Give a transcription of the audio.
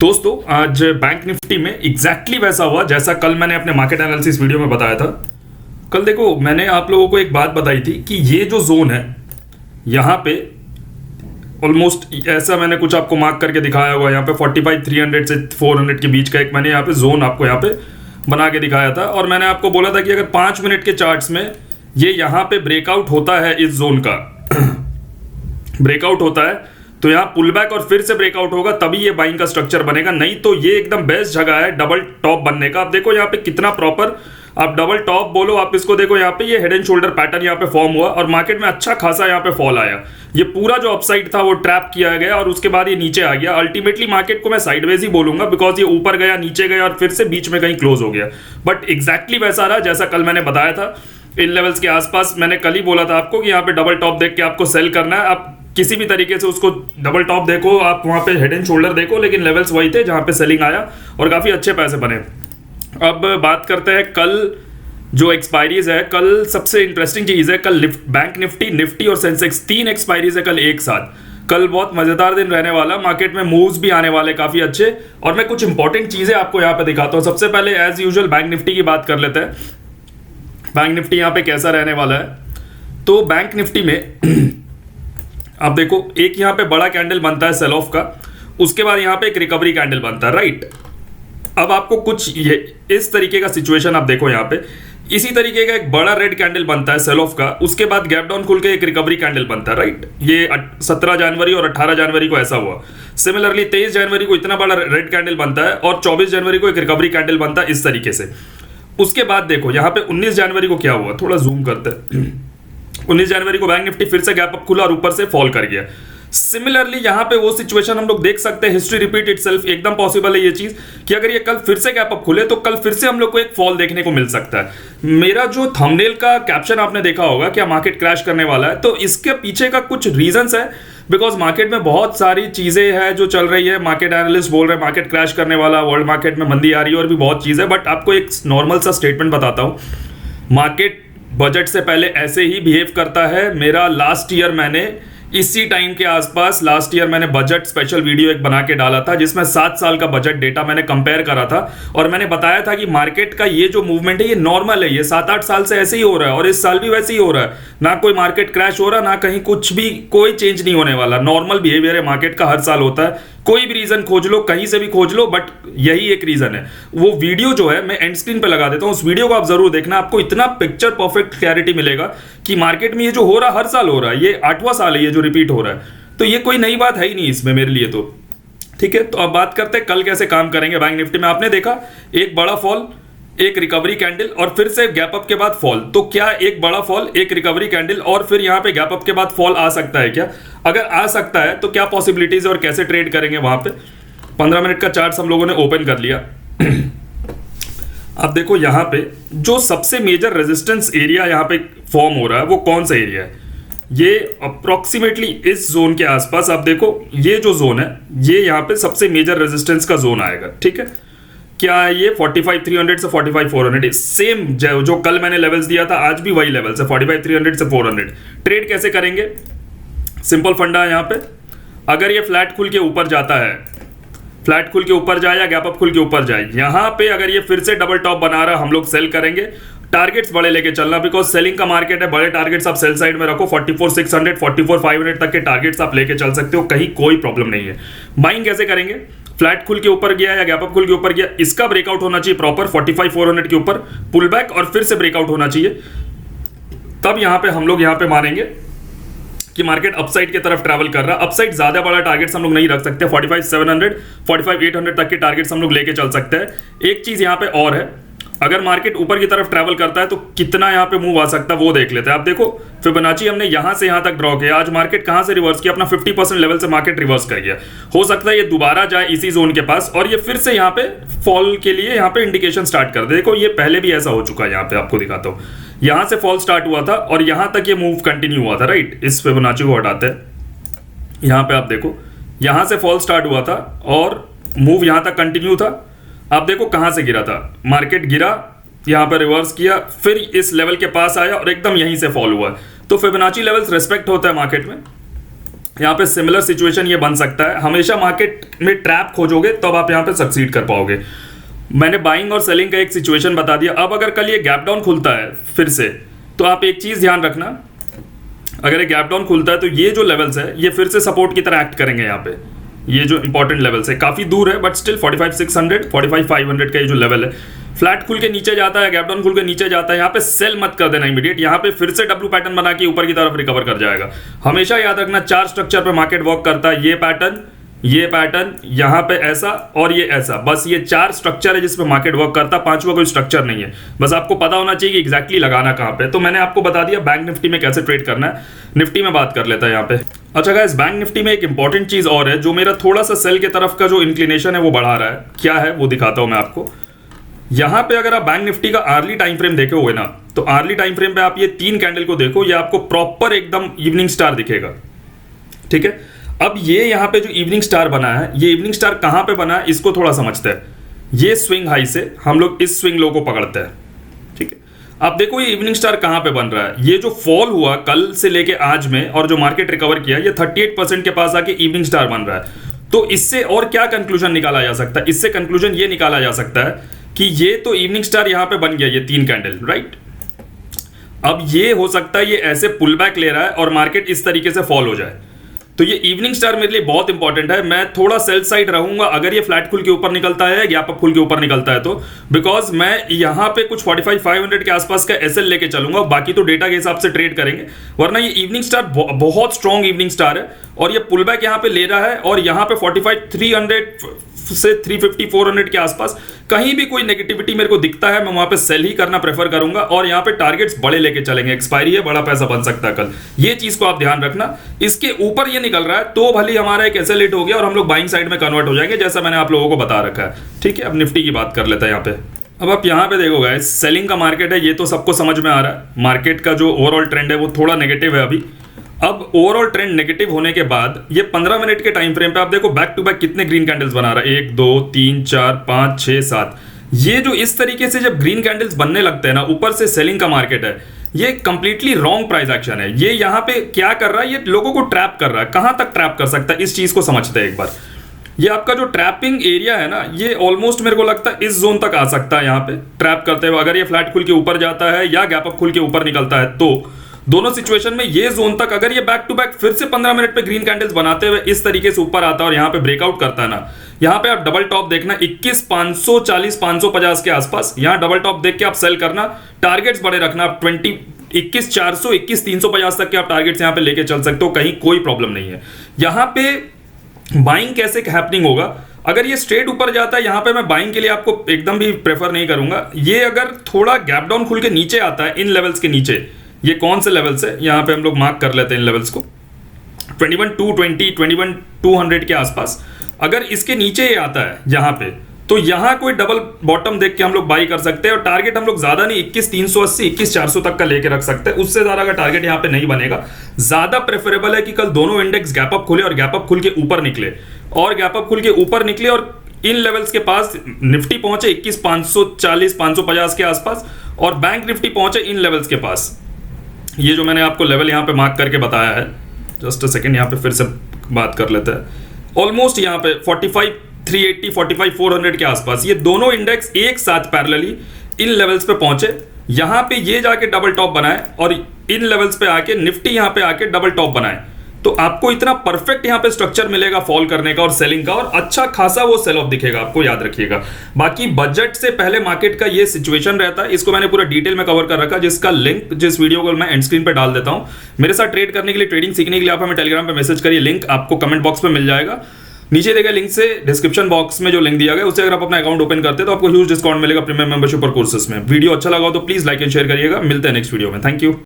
दोस्तों आज bank Nifty में एग्जैक्टली वैसा हुआ जैसा कल मैंने अपने मार्केट एनालिसिस वीडियो में बताया था। कल देखो मैंने आप लोगों को एक बात बताई थी कि ये जो जोन है यहाँ पे ऑलमोस्ट ऐसा मैंने कुछ आपको मार्क करके दिखाया हुआ, यहाँ पे 45,300 से 400 के बीच का एक मैंने यहाँ पे जोन आपको यहाँ पे बना के दिखाया था। और मैंने आपको बोला था कि अगर 5 मिनट के चार्ट्स में ये यहाँ पे ब्रेकआउट होता है, इस जोन का ब्रेकआउट होता है तो यहाँ पुल बैक और फिर से ब्रेकआउट होगा, तभी ये बाइंग का स्ट्रक्चर बनेगा। नहीं तो ये एकदम बेस्ट जगह है डबल टॉप बनने का। आप देखो यहाँ पे कितना प्रॉपर, आप डबल टॉप बोलो, आप इसको देखो यहाँ पे ये हेड एंड शोल्डर पैटर्न यहाँ पे फॉर्म हुआ और मार्केट में अच्छा खासा यहाँ पे फॉल आया। ये पूरा जो अपसाइड था वो ट्रैप किया गया और उसके बाद ये नीचे आ गया। अल्टीमेटली मार्केट को मैं साइडवेज ही बोलूंगा बिकॉज ये ऊपर गया, नीचे गया और फिर से बीच में कहीं क्लोज हो गया। बट एग्जैक्टली वैसा रहा जैसा कल मैंने बताया था। इन लेवल्स के आसपास मैंने कल ही बोला था आपको कि यहाँ पे डबल टॉप देख के आपको सेल करना है। आप किसी भी तरीके से उसको डबल टॉप देखो, आप वहां पे हेड एंड शोल्डर देखो, लेकिन लेवल्स वही थे जहां पे सेलिंग आया और काफी अच्छे पैसे बने। अब बात करते हैं कल जो एक्सपायरीज है। कल सबसे इंटरेस्टिंग चीज है, कल बैंक निफ्टी और सेंसेक्स 3 एक्सपायरीज है कल एक साथ। कल बहुत मजेदार दिन रहने वाला, मार्केट में मूव्स भी आने वाले काफी अच्छे और मैं कुछ इंपॉर्टेंट चीजें आपको यहाँ पे दिखाता हूँ। सबसे पहले एज यूजुअल बैंक निफ्टी की बात कर लेते हैं। बैंक निफ्टी यहाँ पे कैसा रहने वाला है। तो बैंक निफ्टी में आप देखो एक यहाँ पे बड़ा कैंडल बनता है सेल ऑफ का, उसके बाद यहाँ पे एक रिकवरी कैंडल बनता है, राइट। अब आपको कुछ ये इस तरीके का सिचुएशन आप देखो, यहाँ पे इसी तरीके का एक बड़ा रेड कैंडल बनता है सेल ऑफ का, उसके बाद गैप डाउन खुल के एक रिकवरी कैंडल बनता है, राइट। ये 17 जनवरी और 18 जनवरी को ऐसा हुआ। सिमिलरली 23 जनवरी को इतना बड़ा रेड कैंडल बनता है और 24 जनवरी को एक रिकवरी कैंडल बनता है इस तरीके से। उसके बाद देखो यहाँ पे 19 जनवरी को क्या हुआ, थोड़ा जूम करते हैं। 19 जनवरी को बैंक निफ्टी फिर से गैप अप खुला और ऊपर से फॉल कर गया। सिमिलरली यहाँ पे वो सिचुएशन हम लोग देख सकते हैं, हिस्ट्री रिपीट इटसेल्फ, एकदम पॉसिबल है ये चीज कि अगर ये कल फिर से गैप अप खुले तो कल फिर से हम लोग को एक फॉल देखने को मिल सकता है। मेरा जो थंबनेल का कैप्शन आपने देखा होगा क्या मार्केट क्रैश करने वाला है, तो इसके पीछे का कुछ रीजंस है बिकॉज मार्केट में बहुत सारी चीजें हैं जो चल रही है। मार्केट एनालिस्ट बोल रहे हैं मार्केट क्रैश करने वाला, वर्ल्ड मार्केट में मंदी आ रही है और भी बहुत चीज है। बट आपको एक नॉर्मल सा स्टेटमेंट बताता हूँ, मार्केट बजट से पहले ऐसे ही बिहेव करता है। मेरा लास्ट ईयर मैंने इसी टाइम के आसपास मैंने बजट स्पेशल वीडियो एक बना के डाला था जिसमें 7 साल का बजट डेटा मैंने कंपेयर करा था और मैंने बताया था कि मार्केट का ये जो मूवमेंट है ये नॉर्मल है, ये 7-8 साल से ऐसे ही हो रहा है और इस साल भी वैसे ही हो रहा है। ना कोई मार्केट क्रैश हो रहा, ना कहीं कुछ भी कोई चेंज नहीं होने वाला। नॉर्मल बिहेवियर है मार्केट का, हर साल होता है। कोई भी रीजन खोज लो, कहीं से भी खोज लो, बट यही एक रीजन है। वो वीडियो जो है मैं एंड स्क्रीन पे लगा देता हूं, उस वीडियो को आप जरूर देखना, आपको इतना पिक्चर परफेक्ट क्लैरिटी मिलेगा कि मार्केट में ये जो हो रहा हर साल हो रहा है, ये 8वां साल है ये जो रिपीट हो रहा है। तो ये कोई नई बात है ही नहीं इसमें मेरे लिए तो, ठीक है। तो अब बात करते हैं कल कैसे काम करेंगे बैंक निफ्टी में। आपने देखा एक बड़ा फॉल, एक रिकवरी कैंडल और फिर से गैप अप के बाद फॉल। तो क्या एक बड़ा फॉल, एक रिकवरी कैंडल और फिर यहां पे गैप अप के बाद फॉल आ सकता है क्या? अगर आ सकता है तो क्या पॉसिबिलिटीज और कैसे ट्रेड करेंगे वहां पे। 15 मिनट का चार्ट हम लोगों ने ओपन कर लिया। अब देखो यहां पे जो सबसे मेजर रेजिस्टेंस एरिया यहां पे फॉर्म हो रहा है वो कौन सा एरिया है, ये अप्रोक्सीमेटली इस जोन के आसपास। आप देखो ये जो जोन है ये यहाँ पे सबसे मेजर रेजिस्टेंस का जोन आएगा, ठीक है। क्या ये 45,300 से 45,400 सेम जो कल मैंने लेवल्स दिया था, आज भी वही लेवल्स है 45,300 से 400। ट्रेड कैसे करेंगे, सिंपल फंडा है यहाँ पे। अगर ये फ्लैट खुल के ऊपर जाता है, फ्लैट खुल के ऊपर जाए या गैप अप खुल के ऊपर जाए, यहाँ पे अगर ये फिर से डबल टॉप बना रहा हम लोग सेल करेंगे। टारगेट्स बड़े लेके चलना बिकॉज सेलिंग का मार्केट है, बड़े टारगेट्स आप सेल साइड में रखो। 44,600 44,500 तक के टारगेट्स आप लेके चल सकते हो, कहीं कोई प्रॉब्लम नहीं है। बाइंग कैसे करेंगे, फ्लैट खुल के ऊपर गया या गैप अप खुल के ऊपर गया, इसका ब्रेकआउट होना चाहिए प्रॉपर 45,400 के ऊपर, पुल बैक और फिर से ब्रेकआउट होना चाहिए। तब यहां पे हम लोग यहां पे मानेंगे कि मार्केट अपसाइड की तरफ ट्रैवल कर रहा है। अपसाइड ज्यादा बड़ा टारगेट्स हम लोग नहीं रख सकते, 45,700 45,800 तक के टारगेट्स हम लोग लेके चल सकते हैं। एक चीज यहां पे और है, अगर मार्केट ऊपर की तरफ ट्रैवल करता है तो कितना यहाँ पे मूव आ सकता है वो देख लेते हैं। आप देखो फिबोनाची हमने यहाँ से यहाँ तक ड्रॉ किया, आज मार्केट कहाँ से रिवर्स किया, अपना 50% लेवल से मार्केट रिवर्स कर गया। हो सकता है ये दोबारा जाए इसी जोन के पास और ये फिर से यहाँ पे फॉल के लिए यहाँ पे इंडिकेशन स्टार्ट कर दे। देखो ये पहले भी ऐसा हो चुका है, यहाँ पे आपको दिखाता हूँ। यहाँ से फॉल स्टार्ट हुआ था और यहाँ तक ये मूव कंटिन्यू हुआ था, राइट। इस फिबोनाची को हटाते हैं, यहाँ पे आप देखो यहाँ से फॉल स्टार्ट हुआ था और मूव यहाँ तक कंटिन्यू था। आप देखो कहाँ से गिरा था, मार्केट गिरा, यहाँ पर रिवर्स किया, फिर इस लेवल के पास आया और एकदम यहीं से फॉल हुआ। तो फिबोनाची लेवल्स रिस्पेक्ट होता है मार्केट में। यहाँ पे सिमिलर सिचुएशन ये बन सकता है। हमेशा मार्केट में ट्रैप खोजोगे तब आप यहाँ पे सक्सीड कर पाओगे। मैंने बाइंग और सेलिंग का एक सिचुएशन बता दिया। अब अगर कल ये गैप डाउन खुलता है फिर से, तो आप एक चीज़ ध्यान रखना, अगर ये गैप डाउन खुलता है तो ये जो लेवल्स है ये फिर से सपोर्ट की तरह एक्ट करेंगे। यहाँ पे ये जो इंपॉर्टेंट लेवल्स है, काफ़ी दूर है बट स्टिल 45,600 45,500 का ये जो लेवल है, फ्लैट खुल के नीचे जाता है, गैप डाउन खुल के नीचे जाता है, यहाँ पे सेल मत कर देना इमीडिएट। यहाँ पे फिर से डब्ल्यू पैटर्न बना के ऊपर की तरफ रिकवर कर जाएगा। हमेशा याद रखना 4 स्ट्रक्चर पे मार्केट वर्क करता है, ये पैटर्न यहाँ पे ऐसा और ये ऐसा, बस ये 4 स्ट्रक्चर है जिसपे मार्केट वर्क करता है, 5वां कोई स्ट्रक्चर नहीं है। बस आपको पता होना चाहिए कि एग्जैक्टली लगाना कहाँ पे। तो मैंने आपको बता दिया बैंक निफ्टी में कैसे ट्रेड करना है। निफ्टी में बात कर लेता है यहाँ पे। अच्छा गाइस, बैंक निफ्टी में एक इंपॉर्टेंट चीज और है जो मेरा थोड़ा सा सेल के तरफ का जो इंक्लिनेशन है वो बढ़ा रहा है। क्या है वो दिखाता हूं मैं आपको। यहाँ पे अगर आप बैंक निफ्टी का आर्ली टाइम फ्रेम देखे हुए ना, तो आर्ली टाइम फ्रेम पे आप ये 3 कैंडल को देखो, ये आपको प्रॉपर एकदम इवनिंग स्टार दिखेगा। ठीक है, अब ये यहाँ पे जो इवनिंग स्टार बना है, ये इवनिंग स्टार कहाँ पे बना है इसको थोड़ा समझते हैं। ये स्विंग हाई से हम लोग इस स्विंग लो को पकड़ते हैं। ठीक है, अब देखो ये इवनिंग स्टार कहाँ पे बन रहा है। ये जो फॉल हुआ कल से लेके आज में और जो मार्केट रिकवर किया, ये 38% के पास आके इवनिंग स्टार बन रहा है। तो इससे और क्या कंक्लूजन निकाला जा सकता है? इससे कंक्लूजन ये निकाला जा सकता है कि ये तो इवनिंग स्टार यहाँ पे बन गया, ये 3 कैंडल, राइट। अब ये हो सकता है ये ऐसे पुल बैक ले रहा है और मार्केट इस तरीके से फॉल हो जाए। तो ये इवनिंग स्टार मेरे लिए बहुत इंपॉर्टेंट है। मैं थोड़ा सेल साइड रहूंगा अगर ये फ्लैट खुल के ऊपर निकलता है, गैप अप खुल के ऊपर निकलता है तो, बिकॉज मैं यहाँ पे कुछ 45,500 के आसपास का एसएल लेके चलूंगा। बाकी तो डेटा के हिसाब से ट्रेड करेंगे, वरना ये इवनिंग स्टार बहुत स्ट्रॉन्ग इवनिंग स्टार है और ये पुल बैक यहाँ पे ले रहा है। और यहाँ पे 45,300 से 350-400 के आसपास कहीं भी कोई नेगेटिविटी मेरे को दिखता है, मैं वहां पे सेल ही करना प्रेफर करूंगा। और यहाँ पे टारगेट्स बड़े लेके चलेंगे, एक्सपायरी है, बड़ा पैसा बन सकता है कल, ये चीज को आप ध्यान रखना। इसके ऊपर ये निकल रहा है तो भले हमारा एक एसएल हिट हो गया और हम लोग बाइंग साइड में कन्वर्ट हो जाएंगे, जैसा मैंने आप लोगों को बता रखा है। ठीक है, अब निफ्टी की बात कर लेता है यहाँ पे। अब आप यहाँ पे देखो गाइस, सेलिंग का मार्केट है, ये तो सबको समझ में आ रहा है। मार्केट का जो ओवरऑल ट्रेंड है वो थोड़ा नेगेटिव है अभी। अब ओवरऑल ट्रेंड नेगेटिव होने के बाद ये 15 मिनट के टाइम फ्रेम पे आप देखो बैक टू बैक कितने ग्रीन कैंडल्स बना रहा है, 1 2 3 4 5 6 7। ये जो इस तरीके से जब ग्रीन कैंडल्स बनने लगते हैं ना, ऊपर से सेलिंग का मार्केट है, ये कंप्लीटली रॉन्ग प्राइस एक्शन है। ये यहाँ पे क्या कर रहा है, ये लोगों को ट्रैप कर रहा है। कहां तक ट्रैप कर सकता है इस चीज को समझते हैं एक बार। ये आपका जो ट्रैपिंग एरिया है ना, ये ऑलमोस्ट मेरे को लगता है इस जोन तक आ सकता है यहाँ पे ट्रैप करते हुए। अगर ये फ्लैट खुल के ऊपर जाता है या गैप अप खुल के ऊपर निकलता है तो दोनों सिचुएशन में ये जोन तक अगर ये बैक टू बैक फिर से 15 मिनट पे ग्रीन कैंडल्स बनाते हुए इस तरीके से ऊपर आता है और यहाँ पे ब्रेकआउट करता है ना, यहाँ पे आप डबल टॉप देखना 21,540 550 के आसपास, यहाँ डबल टॉप देख के आप सेल करना। टारगेट्स बड़े रखना, आप 21,400 21,350 तक के आप टारगेट्स यहाँ पे लेके चल सकते हो, कहीं कोई प्रॉब्लम नहीं है। यहाँ पे बाइंग कैसे हैपनिंग होगा, अगर ये स्ट्रेट ऊपर जाता है यहाँ पे मैं बाइंग के लिए आपको एकदम भी प्रेफर नहीं करूंगा। ये अगर थोड़ा गैप डाउन खुल के नीचे आता है इन लेवल्स के नीचे, ये कौन से लेवल्स है यहाँ पे हम लोग मार्क कर लेते हैं इन लेवल्स को, 21,220 21,200 के आसपास। अगर इसके नीचे ये आता है यहाँ पे, तो यहाँ कोई डबल बॉटम देख के हम लोग बाई कर सकते हैं और टारगेट हम लोग ज्यादा नहीं 21,380 21,400 तक का लेके रख सकते हैं। उससे ज्यादा का टारगेट यहाँ पे नहीं बनेगा। ज्यादा प्रेफरेबल है कि कल दोनों इंडेक्स गैप अप खुले और गैप अप खुल के ऊपर निकले, और गैप अप खुल के ऊपर निकले और इन लेवल्स के पास निफ्टी पहुंचे 21,540 550 के आसपास और बैंक निफ्टी पहुंचे इन लेवल्स के पास। ये जो मैंने आपको लेवल यहाँ पे मार्क करके बताया है, जस्ट अ सेकेंड, यहाँ पे फिर से बात कर लेते हैं। ऑलमोस्ट यहाँ पे 45,380 45,400 के आसपास ये दोनों इंडेक्स एक साथ पैरेलली इन लेवल्स पे पहुंचे। यहाँ पे ये जाके डबल टॉप बनाए और इन लेवल्स पे आके निफ्टी यहाँ पे आके डबल टॉप बनाए, तो आपको इतना परफेक्ट यहाँ पे स्ट्रक्चर मिलेगा फॉल करने का और सेलिंग का, और अच्छा खासा वो सेल ऑफ दिखेगा आपको, याद रखिएगा। बाकी बजट से पहले मार्केट का ये सिचुएशन रहता है, इसको मैंने पूरा डिटेल में कवर कर रखा, जिसका लिंक जिस वीडियो को मैं एंड स्क्रीन पे डाल देता हूं। मेरे साथ ट्रेड करने के लिए, ट्रेडिंग सीखने के लिए आप हमें टेलीग्राम पे मैसेज करिए, लिंक आपको कमेंट बॉक्स में मिल जाएगा। नीचे दिए गए लिंक से डिस्क्रिप्शन बॉक्स में जो लिंक दिया गया उससे अगर आप अपना अकाउंट ओपन करते हैं तो आपको ह्यूज डिस्काउंट मिलेगा प्रीमियम मेंबरशिप और कोर्सेस में। वीडियो अच्छा लगा हो तो प्लीज लाइक एंड शेयर करिएगा। मिलते हैं नेक्स्ट वीडियो में, थैंक यू।